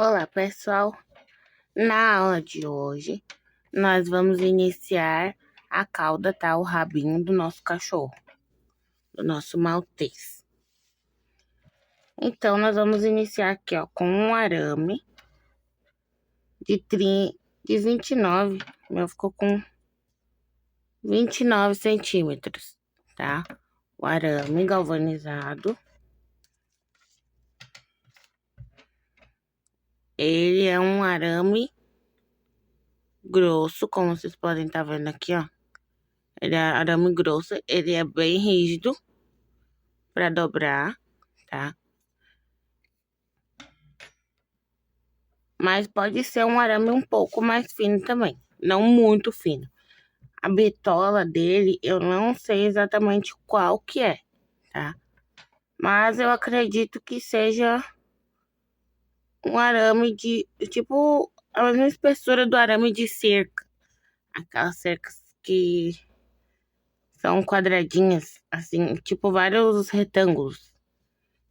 Olá, pessoal! Na aula de hoje, nós vamos iniciar a cauda, tá? O rabinho do nosso cachorro, do nosso maltês. Então, nós vamos iniciar aqui, ó, com um arame de 29, o meu ficou com 29 centímetros, tá? O arame galvanizado. Ele é um arame grosso, como vocês podem estar vendo aqui, ó. Ele é arame grosso, ele é bem rígido para dobrar, tá? Mas pode ser um arame um pouco mais fino também, não muito fino. A bitola dele, eu não sei exatamente qual que é, tá? Mas eu acredito que seja um arame de, tipo, a mesma espessura do arame de cerca. Aquelas cercas que são quadradinhas, assim, tipo vários retângulos,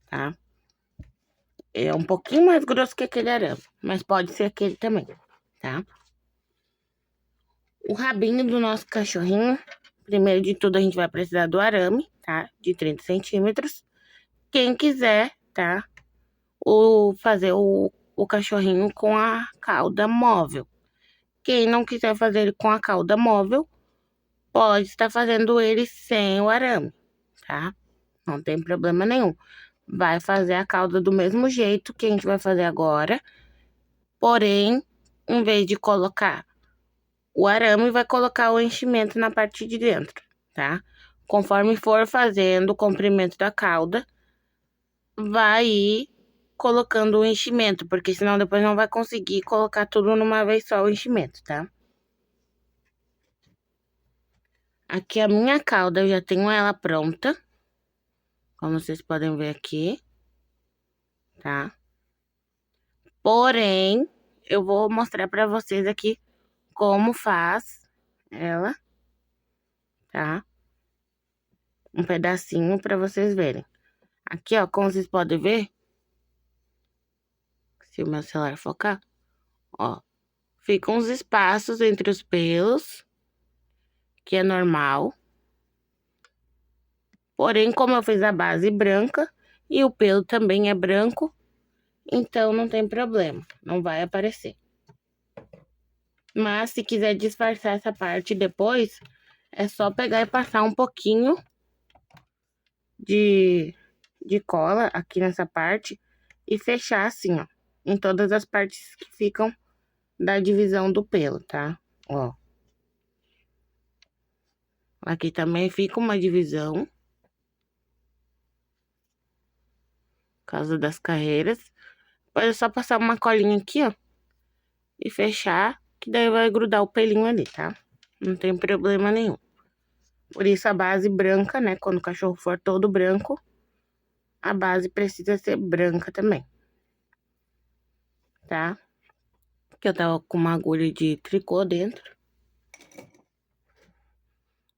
tá? É um pouquinho mais grosso que aquele arame, mas pode ser aquele também, tá? O rabinho do nosso cachorrinho, primeiro de tudo a gente vai precisar do arame, tá? De 30 centímetros. Quem quiser, tá? Fazer o cachorrinho com a cauda móvel. Quem não quiser fazer ele com a cauda móvel, pode estar fazendo ele sem o arame, tá? Não tem problema nenhum. Vai fazer a cauda do mesmo jeito que a gente vai fazer agora. Porém, em vez de colocar o arame, vai colocar o enchimento na parte de dentro, tá? Conforme for fazendo o comprimento da cauda, vai ir colocando o enchimento, porque senão depois não vai conseguir colocar tudo numa vez só o enchimento, tá? Aqui a minha cauda, eu já tenho ela pronta, como vocês podem ver aqui, tá? Porém, eu vou mostrar pra vocês aqui como faz ela, tá? Um pedacinho pra vocês verem. Aqui, ó, como vocês podem ver, se o meu celular focar, ó, ficam uns espaços entre os pelos, que é normal. Porém, como eu fiz a base branca e o pelo também é branco, então não tem problema, não vai aparecer. Mas se quiser disfarçar essa parte depois, é só pegar e passar um pouquinho de cola aqui nessa parte e fechar assim, ó, em todas as partes que ficam da divisão do pelo, tá? Ó. Aqui também fica uma divisão. Por causa das carreiras. Depois é só passar uma colinha aqui, ó. E fechar, que daí vai grudar o pelinho ali, tá? Não tem problema nenhum. Por isso a base branca, né? Quando o cachorro for todo branco, a base precisa ser branca também. Tá? Que eu tava com uma agulha de tricô dentro.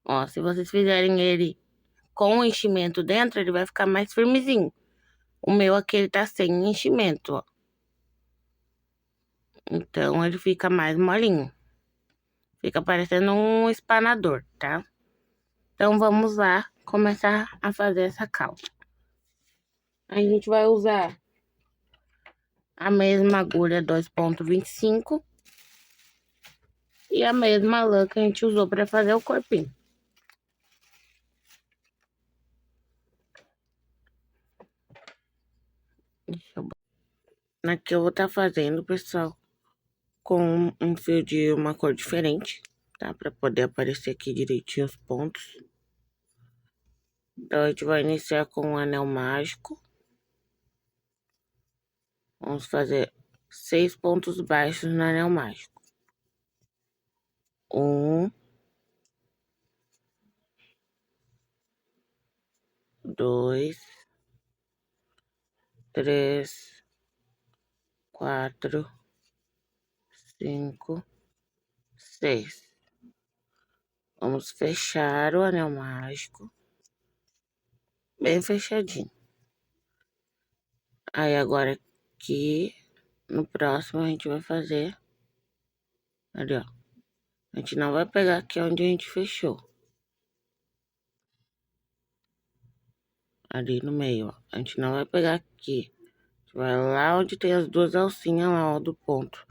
Ó, se vocês fizerem ele com o enchimento dentro, ele vai ficar mais firmezinho. O meu aqui, ele tá sem enchimento, ó. Então, ele fica mais molinho. Fica parecendo um espanador, tá? Então, vamos lá começar a fazer essa calça. A gente vai usar a mesma agulha 2,25 e a mesma lã que a gente usou para fazer o corpinho. Aqui eu vou estar fazendo, pessoal, com um fio de uma cor diferente, tá? Para poder aparecer aqui direitinho os pontos. Então, a gente vai iniciar com um anel mágico. Vamos fazer 6 pontos baixos no anel mágico. 1, 2, 3, 4, 5, 6. Vamos fechar o anel mágico. Bem fechadinho. Aí agora aqui No próximo a gente vai fazer... Ali, ó. A gente não vai pegar aqui onde a gente fechou. Ali no meio, ó. A gente não vai pegar aqui. A gente vai lá onde tem as duas alcinhas lá, ó, do ponto.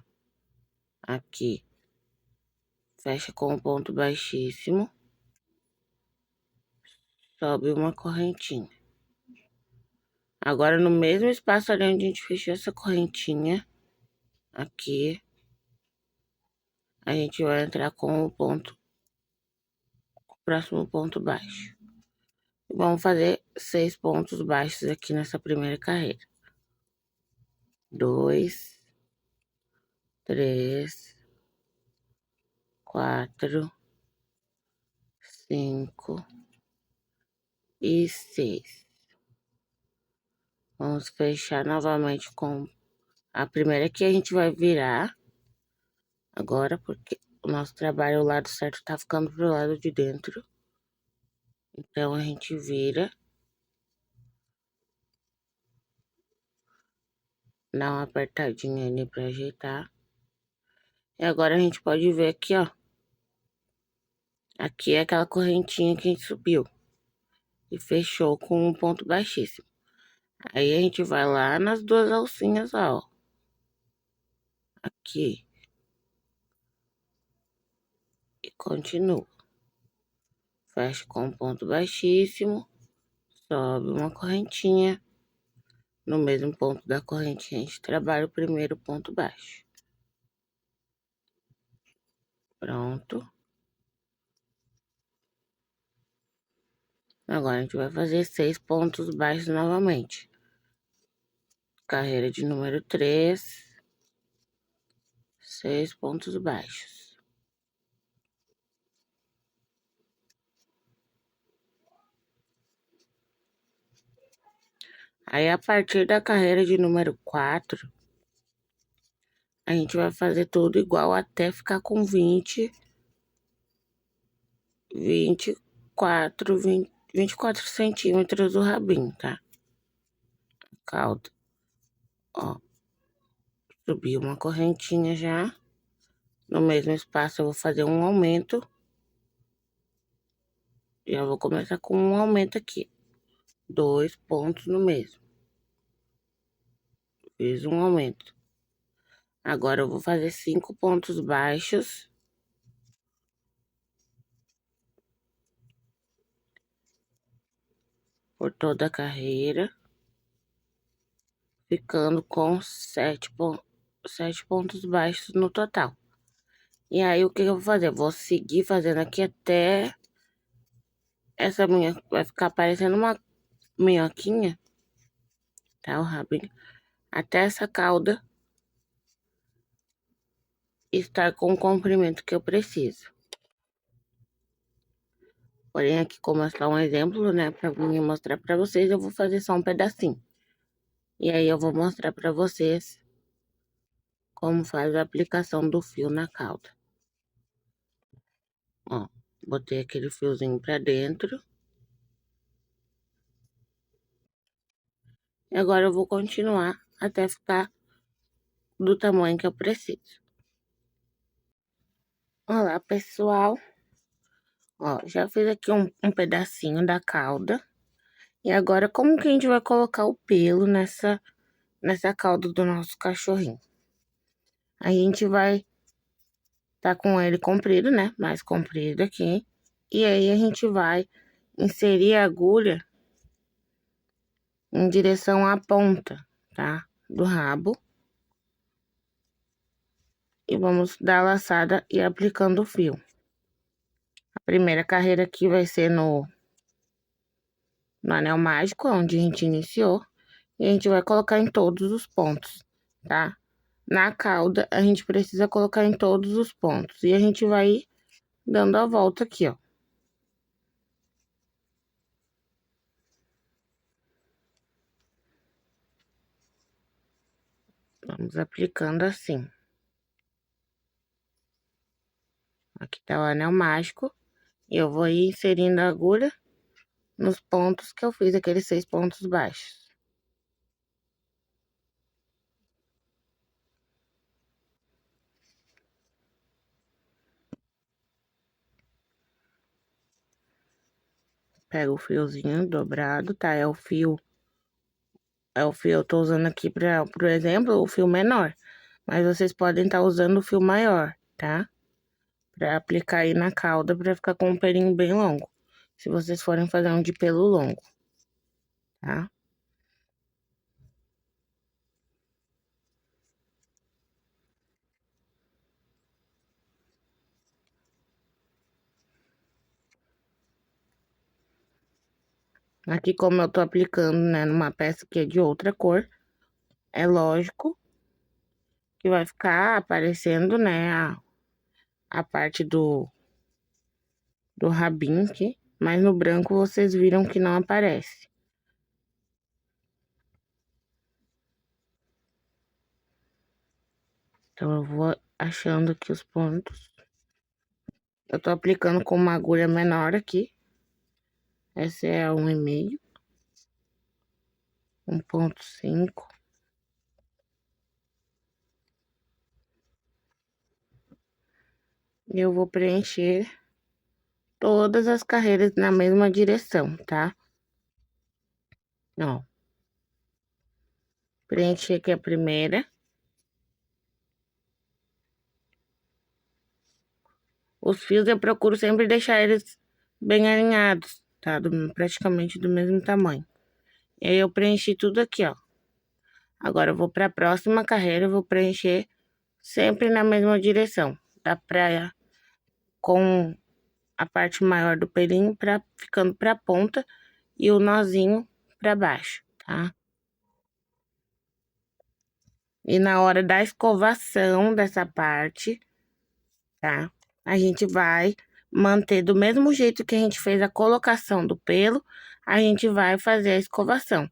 Aqui. Fecha com o ponto baixíssimo. Sobe uma correntinha. Agora, no mesmo espaço ali onde a gente fechou essa correntinha, aqui, a gente vai entrar com o ponto, o próximo ponto baixo. E vamos fazer 6 pontos baixos aqui nessa primeira carreira. 2, 3, 4, 5 e 6. Vamos fechar novamente com a primeira que a gente vai virar agora, porque o nosso trabalho, o lado certo, tá ficando pro lado de dentro. Então, a gente vira. Dá uma apertadinha ali pra ajeitar. E agora a gente pode ver aqui, ó. Aqui é aquela correntinha que a gente subiu. E fechou com um ponto baixíssimo. Aí a gente vai lá nas duas alcinhas, ó. Aqui. E continua. Fecha com um ponto baixíssimo. Sobe uma correntinha. No mesmo ponto da correntinha, a gente trabalha o primeiro ponto baixo. Pronto. Agora a gente vai fazer 6 pontos baixos novamente. Carreira de número 3. 6 pontos baixos. Aí, a partir da carreira de número 4, a gente vai fazer tudo igual até ficar com 24 centímetros do rabinho, tá? Cauda. Ó, subi uma correntinha já. No mesmo espaço eu vou fazer um aumento. Já vou começar com um aumento aqui. 2 pontos no mesmo. Fiz um aumento. Agora eu vou fazer 5 pontos baixos. Por toda a carreira. Ficando com 7 pontos baixos no total. E aí, o que eu vou fazer? Eu vou seguir fazendo aqui até essa minha... Vai ficar parecendo uma minhoquinha, tá? O rabinho. Até essa cauda estar com o comprimento que eu preciso. Porém, aqui, como é só um exemplo, né? Pra mim mostrar pra vocês, eu vou fazer só um pedacinho. E aí, eu vou mostrar pra vocês como faz a aplicação do fio na cauda. Ó, botei aquele fiozinho pra dentro. E agora eu vou continuar até ficar do tamanho que eu preciso. Olá, pessoal. Ó, já fiz aqui um pedacinho da cauda. E agora, como que a gente vai colocar o pelo nessa cauda do nosso cachorrinho? A gente vai tá com ele comprido, né? Mais comprido aqui. E aí, a gente vai inserir a agulha em direção à ponta, tá? Do rabo. E vamos dar a laçada e aplicando o fio. A primeira carreira aqui vai ser no anel mágico, onde a gente iniciou. E a gente vai colocar em todos os pontos, tá? Na cauda, a gente precisa colocar em todos os pontos. E a gente vai ir dando a volta aqui, ó. Vamos aplicando assim. Aqui tá o anel mágico. E eu vou ir inserindo a agulha nos pontos que eu fiz, aqueles 6 pontos baixos. Pega o fiozinho dobrado, tá? Eu tô usando aqui por exemplo, o fio menor. Mas vocês podem estar usando o fio maior, tá? Pra aplicar aí na cauda, pra ficar com um pelinho bem longo. Se vocês forem fazer um de pelo longo, tá? Aqui, como eu tô aplicando, né, numa peça que é de outra cor, é lógico que vai ficar aparecendo, né, a parte do rabinho aqui. Mas no branco vocês viram que não aparece. Então, eu vou achando aqui os pontos. Eu tô aplicando com uma agulha menor aqui. Essa é a 1,5. 1,5. E eu vou preencher todas as carreiras na mesma direção, tá? Ó. Preencher aqui a primeira. Os fios eu procuro sempre deixar eles bem alinhados, tá? Praticamente do mesmo tamanho. E aí eu preenchi tudo aqui, ó. Agora eu vou pra próxima carreira, eu vou preencher sempre na mesma direção. Da praia com a parte maior do pelinho ficando pra ponta e o nozinho pra baixo, tá? E na hora da escovação dessa parte, tá? A gente vai manter do mesmo jeito que a gente fez a colocação do pelo, a gente vai fazer a escovação.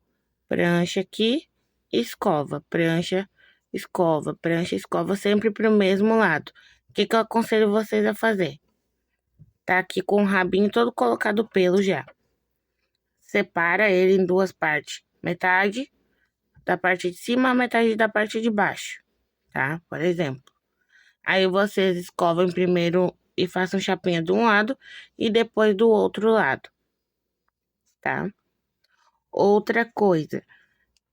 Prancha aqui, escova, prancha, escova, prancha, escova, sempre pro mesmo lado. O que que eu aconselho vocês a fazer? Tá aqui com o rabinho todo colocado o pelo já. Separa ele em duas partes. Metade da parte de cima, metade da parte de baixo, tá? Por exemplo. Aí vocês escovam primeiro e façam chapinha de um lado e depois do outro lado, tá? Outra coisa,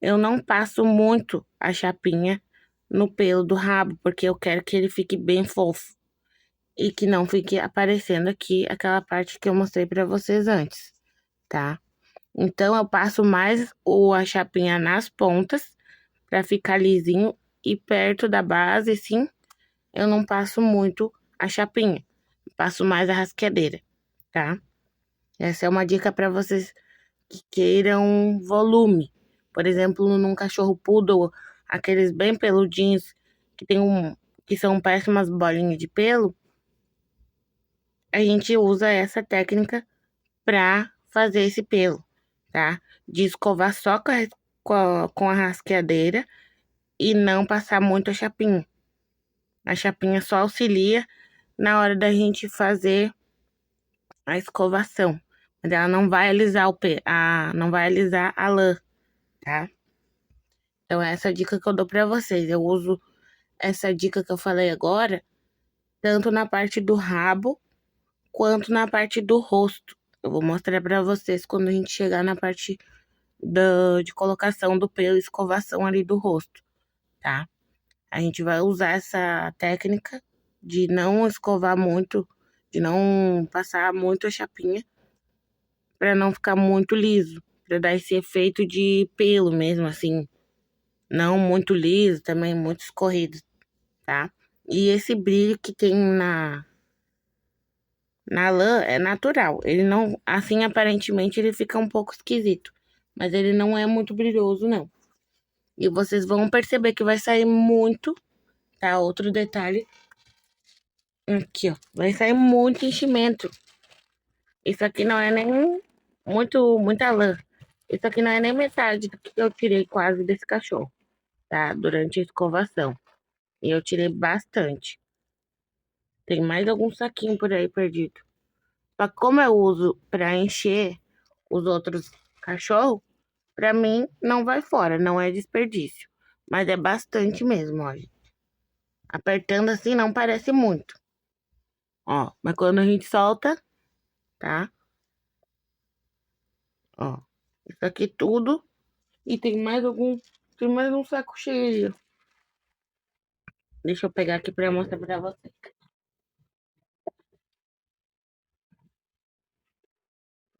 eu não passo muito a chapinha no pelo do rabo, porque eu quero que ele fique bem fofo e que não fique aparecendo aqui aquela parte que eu mostrei pra vocês antes, tá? Então, eu passo mais a chapinha nas pontas pra ficar lisinho e perto da base, sim, eu não passo muito a chapinha. Passo mais a rasqueadeira, tá? Essa é uma dica pra vocês que queiram volume. Por exemplo, num cachorro poodle, aqueles bem peludinhos que são péssimas bolinhas de pelo, a gente usa essa técnica pra fazer esse pelo, tá? De escovar só com a rasqueadeira e não passar muito a chapinha. A chapinha só auxilia na hora da gente fazer a escovação, mas ela não vai alisar não vai alisar a lã, tá? Então, essa é a dica que eu dou pra vocês. Eu uso essa dica que eu falei agora, tanto na parte do rabo, quanto na parte do rosto. Eu vou mostrar pra vocês quando a gente chegar na parte de colocação do pelo e escovação ali do rosto, tá? A gente vai usar essa técnica de não escovar muito, de não passar muito a chapinha, pra não ficar muito liso, pra dar esse efeito de pelo mesmo, assim, não muito liso, também muito escorrido, tá? E esse brilho que tem na lã é natural, ele não, assim, aparentemente ele fica um pouco esquisito, mas ele não é muito brilhoso, não. E vocês vão perceber que vai sair muito, tá? Outro detalhe, aqui, ó, vai sair muito enchimento. Isso aqui não é nem muita lã. Isso aqui não é nem metade do que eu tirei quase desse cachorro, tá? Durante a escovação. E eu tirei bastante. Tem mais algum saquinho por aí perdido. Só que como eu uso pra encher os outros cachorros, pra mim não vai fora, não é desperdício. Mas é bastante mesmo, ó. Apertando assim não parece muito. Ó, mas quando a gente solta, tá? Ó, isso aqui tudo. E tem mais algum... Tem mais um saco cheio. Deixa eu pegar aqui pra mostrar pra você.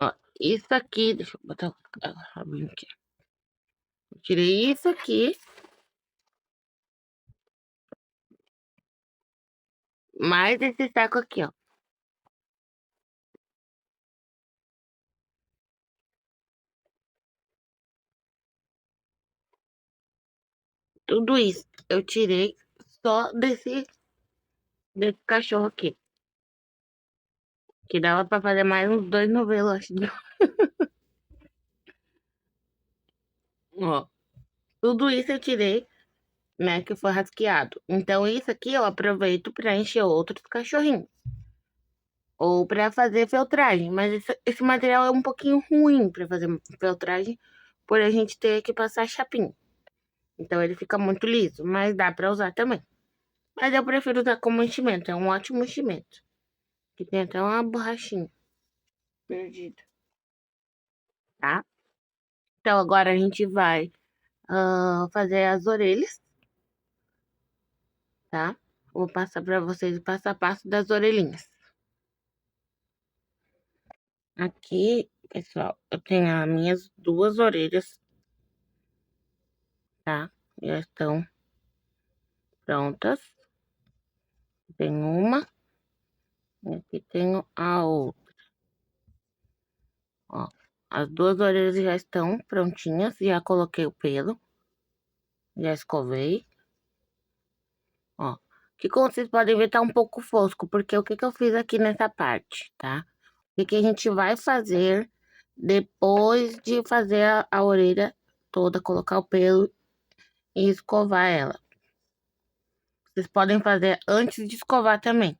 Ó, isso aqui... Deixa eu botar o rabinho aqui. Eu tirei isso aqui. Mais esse saco aqui, ó. Tudo isso eu tirei só desse cachorro aqui. Que dava pra fazer mais uns 2 novelos, acho. Ó, tudo isso eu tirei, né, que foi rasqueado. Então, isso aqui eu aproveito pra encher outros cachorrinhos. Ou pra fazer feltragem. Mas esse material é um pouquinho ruim pra fazer feltragem, por a gente ter que passar chapinha. Então, ele fica muito liso, mas dá pra usar também. Mas eu prefiro usar como enchimento, é um ótimo enchimento. Que tem até uma borrachinha perdida, tá? Então, agora a gente vai fazer as orelhas, tá? Vou passar pra vocês o passo a passo das orelhinhas. Aqui, pessoal, eu tenho as minhas 2 orelhas, tá? Já estão prontas. Tem uma e aqui tenho a outra. Ó, as 2 orelhas já estão prontinhas, já coloquei o pelo, já escovei. Ó, que como vocês podem ver, tá um pouco fosco, porque o que que eu fiz aqui nessa parte, tá? O que que a gente vai fazer depois de fazer a orelha toda, colocar o pelo e escovar ela. Vocês podem fazer antes de escovar também,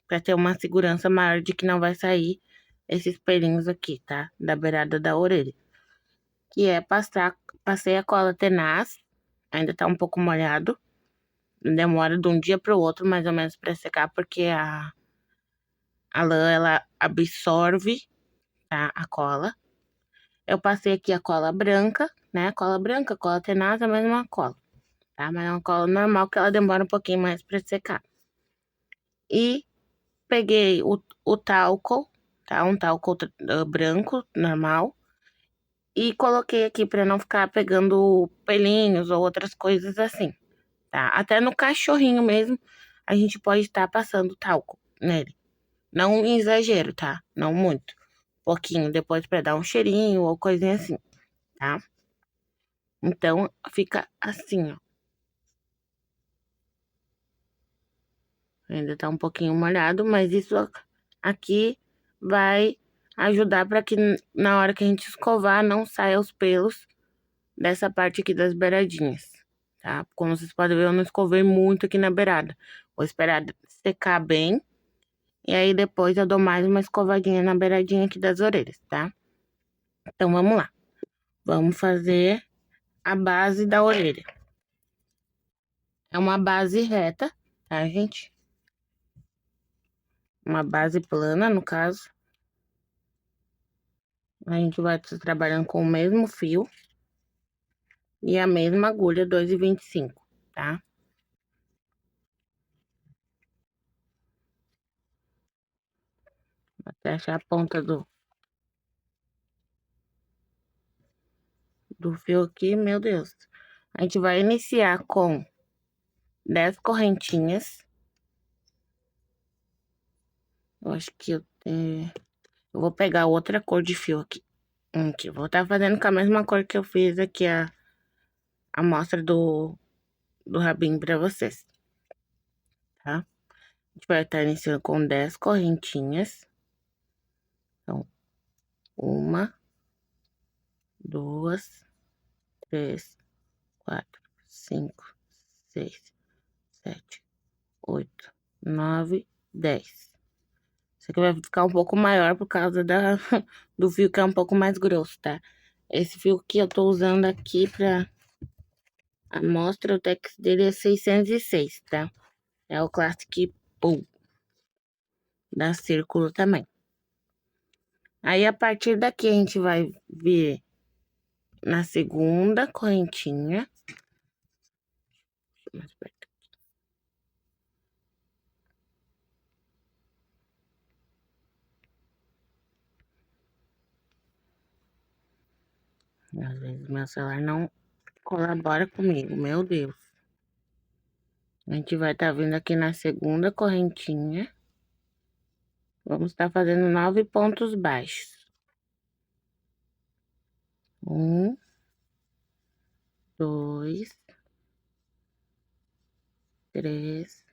pra ter uma segurança maior de que não vai sair esses pelinhos aqui, tá? Da beirada da orelha. Que é passei a cola tenaz, ainda tá um pouco molhado. Demora de um dia pro outro, mais ou menos, pra secar, porque a lã, ela absorve, tá, a cola. Eu passei aqui a cola branca, né? Cola branca, cola tenaz, a mesma cola, tá? Mas é uma cola normal que ela demora um pouquinho mais pra secar. E peguei o talco, tá? Um talco branco, normal. E coloquei aqui pra não ficar pegando pelinhos ou outras coisas assim, tá? Até no cachorrinho mesmo, a gente pode estar passando talco nele. Não em exagero, tá? Não muito. Pouquinho, depois pra dar um cheirinho ou coisinha assim, tá? Então, fica assim, ó. Ainda tá um pouquinho molhado, mas isso aqui vai ajudar para que na hora que a gente escovar não saia os pelos dessa parte aqui das beiradinhas, tá? Como vocês podem ver, eu não escovei muito aqui na beirada. Vou esperar secar bem e aí depois eu dou mais uma escovadinha na beiradinha aqui das orelhas, tá? Então vamos lá. Vamos fazer a base da orelha. É uma base reta, tá, gente? Uma base plana, no caso. A gente vai estar trabalhando com o mesmo fio e a mesma agulha 2,25, tá? Até achar a ponta do fio aqui, meu Deus. A gente vai iniciar com 10 correntinhas. Eu acho que eu vou pegar outra cor de fio aqui. Aqui, vou estar fazendo com a mesma cor que eu fiz aqui a amostra do rabinho pra vocês, tá? A gente vai estar iniciando com 10 correntinhas. Então, uma, duas, três, 4, 5, 6, 7, 8, 9, 10. Isso aqui vai ficar um pouco maior por causa do fio que é um pouco mais grosso, tá? Esse fio que eu tô usando aqui pra amostra, o tex dele é 606, tá? É o Classic Pull, da Círculo também. Aí, a partir daqui, a gente vai vir na segunda correntinha. Mais perto. Às vezes meu celular não colabora comigo, meu Deus. A gente vai estar vindo aqui na segunda correntinha. Vamos estar fazendo 9 pontos baixos. 1, 2, 3,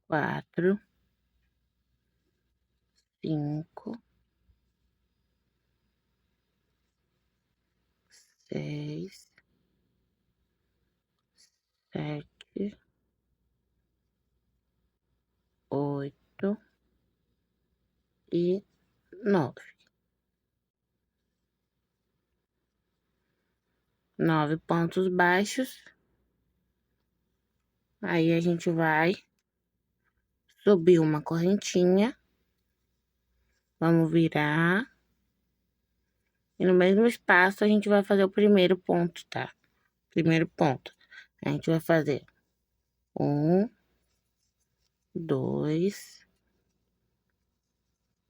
4, 5, 6, 7, 8 e 9. 9 pontos baixos. Aí, a gente vai subir uma correntinha. Vamos virar. E no mesmo espaço, a gente vai fazer o primeiro ponto, tá? Primeiro ponto. A gente vai fazer 1, 2,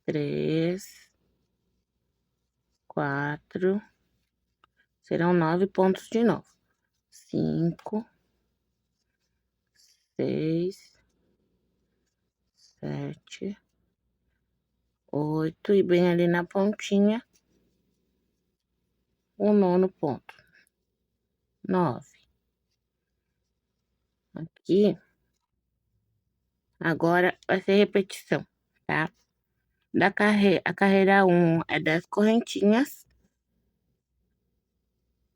3, 4. Serão 9 pontos de novo. 5, 6, 7, 8. E bem ali na pontinha, o 9º ponto. 9. Aqui. Agora vai ser repetição, tá? A carreira 1 é 10 correntinhas.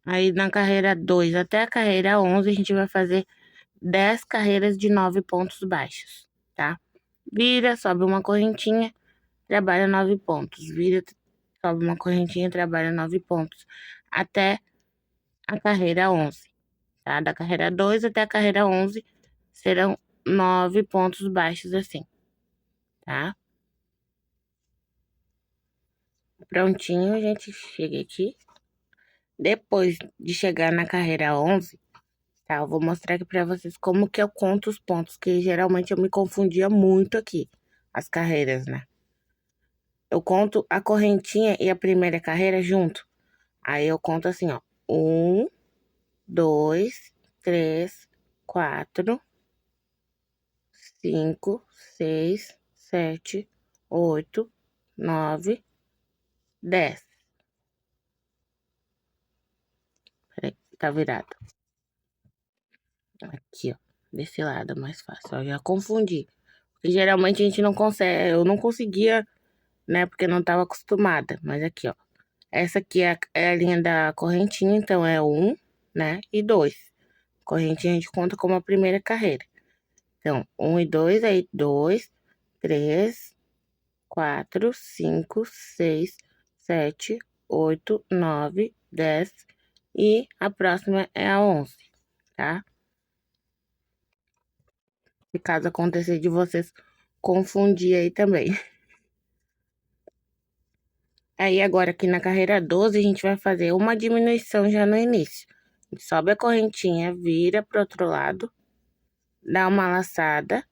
Aí, na carreira 2 até a carreira 11, a gente vai fazer 10 carreiras de 9 pontos baixos, tá? Vira, sobe uma correntinha, trabalha 9 pontos. Vira, sobe uma correntinha, trabalha 9 pontos. Até a carreira 11, tá? Da carreira 2 até a carreira 11 serão 9 pontos baixos assim, tá? Prontinho, a gente chega aqui. Depois de chegar na carreira 11, tá? Eu vou mostrar aqui pra vocês como que eu conto os pontos, que geralmente eu me confundia muito aqui, as carreiras, né? Eu conto a correntinha e a primeira carreira junto. Aí eu conto assim, ó. 1, 2, 3, 4, 5, 6, 7, 8, 9, 10. Peraí, tá virado. Aqui, ó. Desse lado é mais fácil. Eu já confundi. Porque geralmente a gente não consegue. Eu não conseguia, né? Porque não tava acostumada. Mas aqui, ó. Essa aqui é a linha da correntinha, então é 1, né? E 2. Correntinha a gente conta como a primeira carreira. Então, 1 e 2, aí 2, 3, 4, 5, 6, 7, 8, 9, 10. E a próxima é a 11, tá? Se caso acontecer de vocês confundir aí também. Aí, agora aqui na carreira 12, a gente vai fazer uma diminuição já no início. A gente sobe a correntinha, vira pro outro lado, dá uma laçada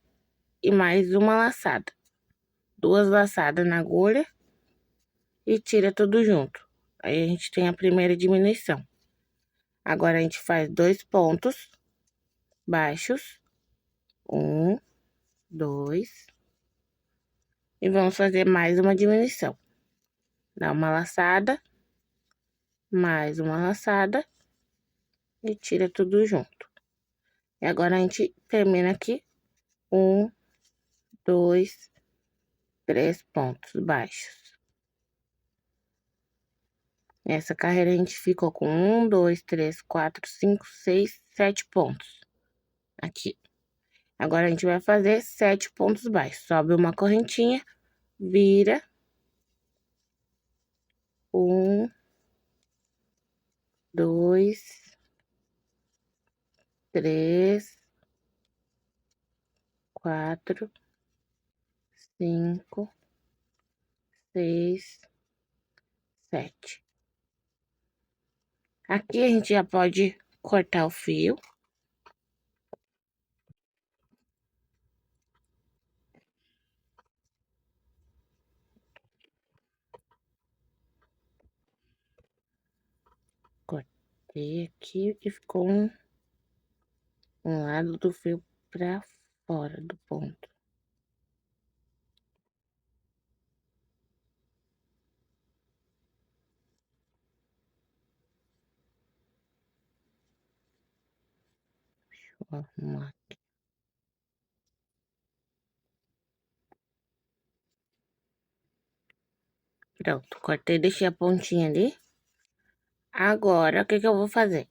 e mais uma laçada. 2 laçadas na agulha e tira tudo junto. Aí, a gente tem a primeira diminuição. Agora, a gente faz 2 pontos baixos. 1, 2. E vamos fazer mais uma diminuição. Dá uma laçada, mais uma laçada e tira tudo junto. E agora a gente termina aqui 1, 2, 3 pontos baixos. Nessa carreira a gente ficou com 1, 2, 3, 4, 5, 6, 7 pontos. Aqui. Agora a gente vai fazer 7 pontos baixos. Sobe uma correntinha, vira. 1, 2, 3, 4, 5, 6, 7. Aqui a gente já pode cortar o fio. Cortei aqui e ficou um lado do fio pra fora do ponto. Deixa eu arrumar aqui. Pronto, cortei, deixei a pontinha ali. Agora, o que que eu vou fazer?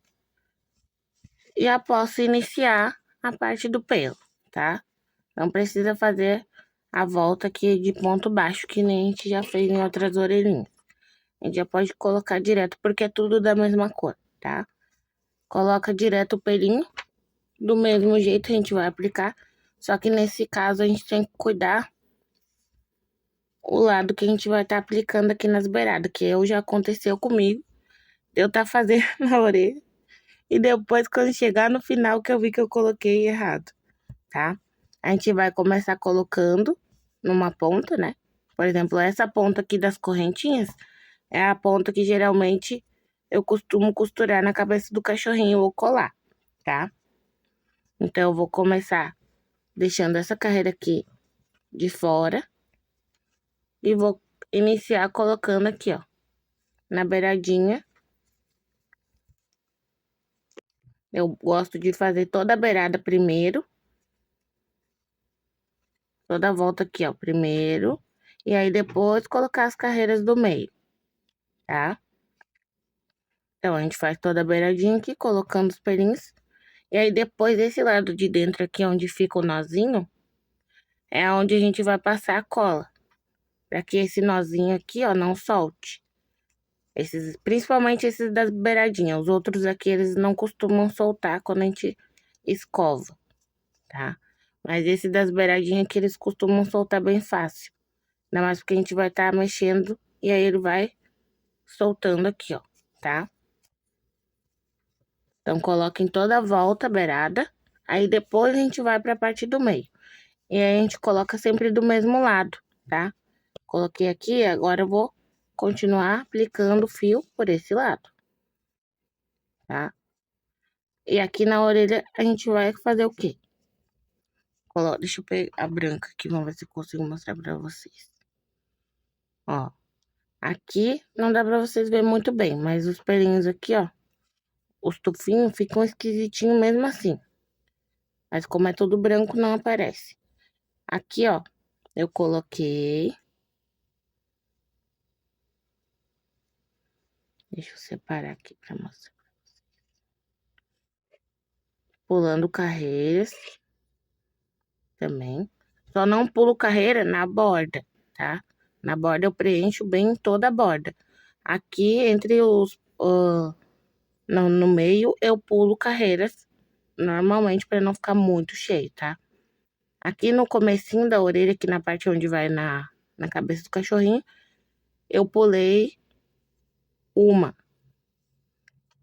Já posso iniciar a parte do pelo, tá? Não precisa fazer a volta aqui de ponto baixo, que nem a gente já fez em outras orelhinhas. A gente já pode colocar direto, porque é tudo da mesma cor, tá? Coloca direto o pelinho, do mesmo jeito a gente vai aplicar. Só que nesse caso a gente tem que cuidar o lado que a gente vai estar aplicando aqui nas beiradas, que já aconteceu comigo. Eu tá fazendo na orelha. E depois, quando chegar no final, que eu vi que eu coloquei errado, tá? A gente vai começar colocando numa ponta, né? Por exemplo, essa ponta aqui das correntinhas é a ponta que geralmente eu costumo costurar na cabeça do cachorrinho ou colar, tá? Então, eu vou começar deixando essa carreira aqui de fora e vou iniciar colocando aqui, ó, na beiradinha. Eu gosto de fazer toda a beirada primeiro. Toda a volta aqui, ó, primeiro. E aí, depois, colocar as carreiras do meio, tá? Então, a gente faz toda a beiradinha aqui, colocando os pelinhos. E aí, depois, esse lado de dentro aqui, onde fica o nozinho, é onde a gente vai passar a cola. Pra que esse nozinho aqui, ó, não solte. Principalmente esses das beiradinhas. Os outros aqui, eles não costumam soltar quando a gente escova, tá? Mas esse das beiradinhas aqui, eles costumam soltar bem fácil. Ainda mais porque a gente vai estar mexendo e aí ele vai soltando aqui, ó, tá? Então, coloca em toda a volta a beirada. Aí, depois a gente vai pra parte do meio. E aí, a gente coloca sempre do mesmo lado, tá? Coloquei aqui, agora eu vou continuar aplicando o fio por esse lado, tá? E aqui na orelha, a gente vai fazer o quê? Deixa eu pegar a branca aqui, vamos ver se eu consigo mostrar pra vocês. Ó, aqui não dá pra vocês verem muito bem, mas os pelinhos aqui, ó, os tufinhos ficam esquisitinhos mesmo assim. Mas como é tudo branco, não aparece. Aqui, ó, eu coloquei. Deixa eu separar aqui pra mostrar. Pulando carreiras também. Só não pulo carreira na borda, tá? Na borda eu preencho bem toda a borda. Aqui, entre os... no meio, eu pulo carreiras. Normalmente, pra não ficar muito cheio, tá? Aqui no comecinho da orelha, aqui na parte onde vai na cabeça do cachorrinho, eu pulei uma.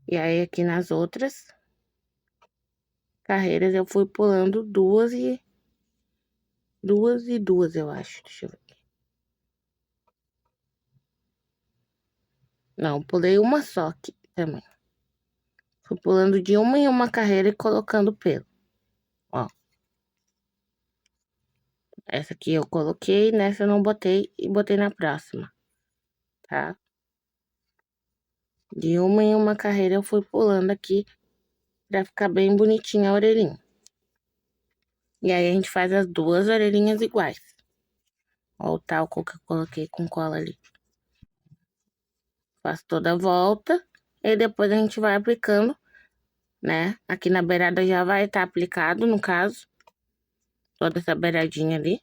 E aí, aqui nas outras carreiras, eu fui pulando duas, eu acho. Deixa eu ver aqui. Não, pulei uma só aqui também. Fui pulando de uma em uma carreira e colocando pelo. Ó. Essa aqui eu coloquei, nessa eu não botei e botei na próxima, tá? De uma em uma carreira eu fui pulando aqui pra ficar bem bonitinha a orelhinha. E aí a gente faz as duas orelhinhas iguais. Ó o talco que eu coloquei com cola ali. Faço toda a volta e depois a gente vai aplicando, né? Aqui na beirada já vai estar aplicado, no caso. Toda essa beiradinha ali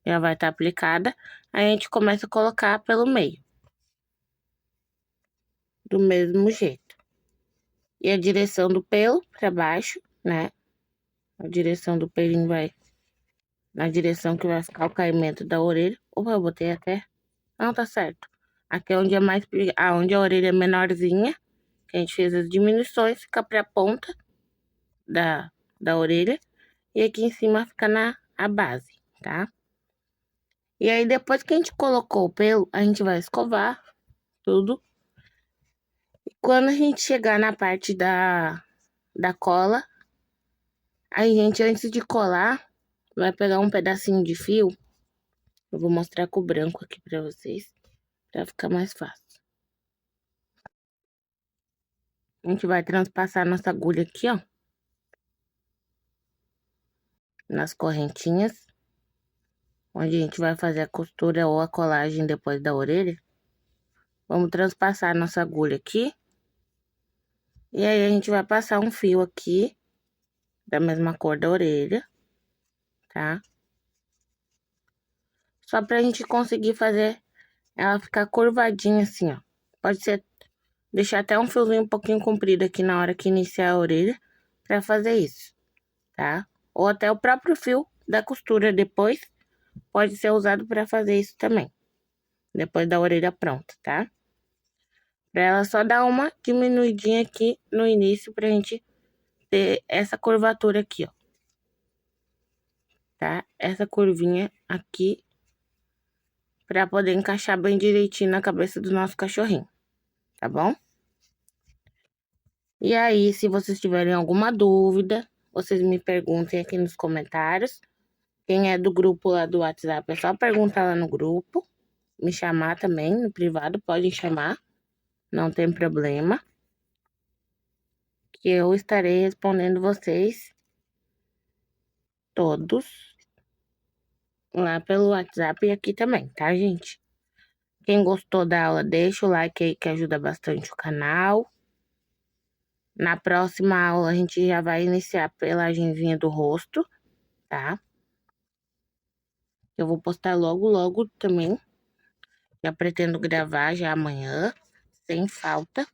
já vai estar aplicada. Aí a gente começa a colocar pelo meio. Do mesmo jeito. E a direção do pelo pra baixo, né? A direção do pelinho vai na direção que vai ficar o caimento da orelha. Opa, eu botei até Não, tá certo. Aqui é onde é mais... onde a orelha é menorzinha, que a gente fez as diminuições, fica pra ponta da orelha. E aqui em cima fica a base, tá? E aí, depois que a gente colocou o pelo, a gente vai escovar tudo. E quando a gente chegar na parte da cola, a gente, antes de colar, vai pegar um pedacinho de fio. Eu vou mostrar com o branco aqui pra vocês, pra ficar mais fácil. A gente vai transpassar nossa agulha aqui, ó, nas correntinhas, onde a gente vai fazer a costura ou a colagem depois da orelha. Vamos transpassar nossa agulha aqui. E aí, a gente vai passar um fio aqui, da mesma cor da orelha, tá? Só pra gente conseguir fazer ela ficar curvadinha assim, ó. Pode ser deixar até um fiozinho um pouquinho comprido aqui na hora que iniciar a orelha, pra fazer isso, tá? Ou até o próprio fio da costura depois pode ser usado pra fazer isso também, depois da orelha pronta, tá? Pra ela só dar uma diminuidinha aqui no início pra gente ter essa curvatura aqui, ó. Tá? Essa curvinha aqui pra poder encaixar bem direitinho na cabeça do nosso cachorrinho, tá bom? E aí, se vocês tiverem alguma dúvida, vocês me perguntem aqui nos comentários. Quem é do grupo lá do WhatsApp, é só perguntar lá no grupo. Me chamar também, no privado, podem chamar. Não tem problema. Que eu estarei respondendo vocês todos lá pelo WhatsApp e aqui também, tá, gente? Quem gostou da aula, deixa o like aí que ajuda bastante o canal. Na próxima aula, a gente já vai iniciar a pelagenzinha do rosto, tá? Eu vou postar logo, logo também. Já pretendo gravar já amanhã, sem falta.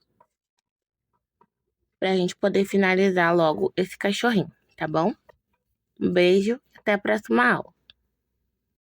Pra gente poder finalizar logo esse cachorrinho, tá bom? Um beijo, até a próxima aula.